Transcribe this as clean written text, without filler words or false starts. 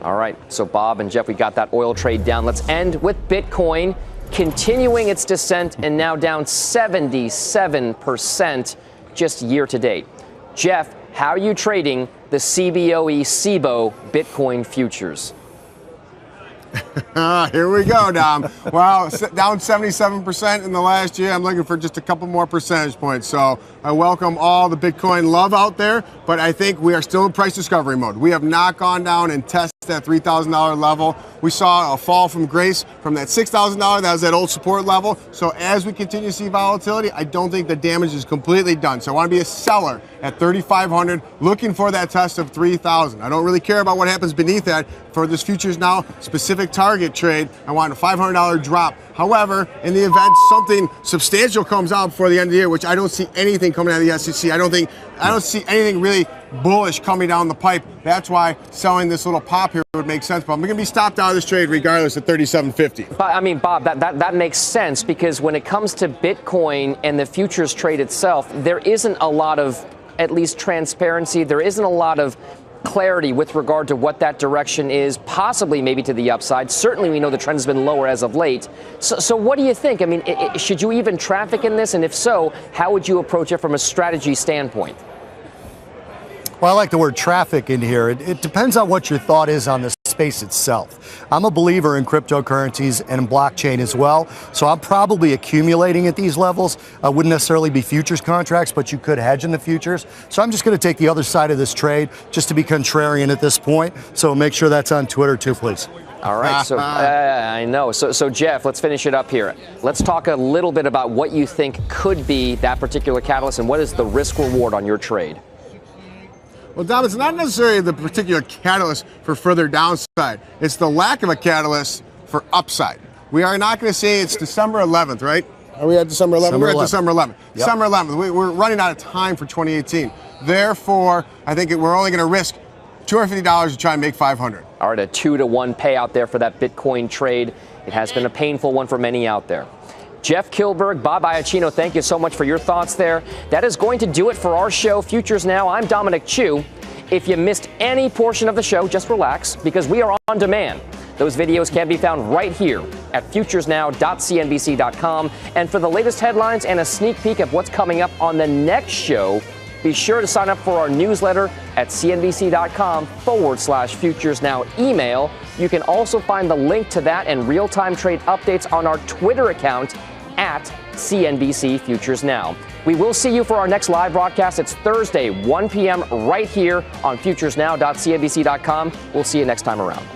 All right, so Bob and Jeff, we got that oil trade down. Let's end with Bitcoin continuing its descent and now down 77% just year to date. Jeff, how are you trading the CBOE SIBO Bitcoin futures? Here we go, Dom. Wow, down 77% in the last year. I'm looking for just a couple more percentage points. So I welcome all the Bitcoin love out there, but I think we are still in price discovery mode. We have not gone down and tested that $3,000 level. We saw a fall from grace from that $6,000. That was that old support level. So as we continue to see volatility, I don't think the damage is completely done. So I want to be a seller at 3,500, looking for that test of 3,000. I don't really care about what happens beneath that. For this futures now specific target trade, I want a $500 drop. However, in the event something substantial comes out before the end of the year, which I don't see anything coming out of the SEC, I don't see anything really bullish coming down the pipe. That's why selling this little pop here would make sense. But I'm going to be stopped out of this trade regardless at 37.50. But I mean, Bob, that makes sense, because when it comes to Bitcoin and the futures trade itself, there isn't a lot of, at least, transparency. There isn't a lot of clarity with regard to what that direction is, possibly maybe to the upside. Certainly we know the trend has been lower as of late. So what do you think? I mean, should you even traffic in this? And if so, how would you approach it from a strategy standpoint? Well, I like the word traffic in here. It depends on what your thought is on the space itself. I'm a believer in cryptocurrencies and blockchain as well, so I'm probably accumulating at these levels. I wouldn't necessarily be futures contracts, but you could hedge in the futures. So I'm just going to take the other side of this trade just to be contrarian at this point. So make sure that's on Twitter too, please. All right, so I know. So Jeff, let's finish it up here. Let's talk a little bit about what you think could be that particular catalyst and what is the risk reward on your trade. Well, Dom, it's not necessarily the particular catalyst for further downside. It's the lack of a catalyst for upside. We are not going to say it's December 11th, right? Are we at December 11th? We're at December 11th. Yep. December 11th. We're running out of time for 2018. Therefore, I think we're only going to risk $250 to try and make $500. All right, a 2-to-1 payout there for that Bitcoin trade. It has been a painful one for many out there. Jeff Kilberg, Bob Iacchino, thank you so much for your thoughts there. That is going to do it for our show, Futures Now. I'm Dominic Chu. If you missed any portion of the show, just relax, because we are on demand. Those videos can be found right here at futuresnow.cnbc.com. And for the latest headlines and a sneak peek of what's coming up on the next show, be sure to sign up for our newsletter at cnbc.com/futuresnow email. You can also find the link to that and real-time trade updates on our Twitter account at CNBC Futures Now. We will see you for our next live broadcast. It's Thursday, 1 p.m. right here on futuresnow.cnbc.com. We'll see you next time around.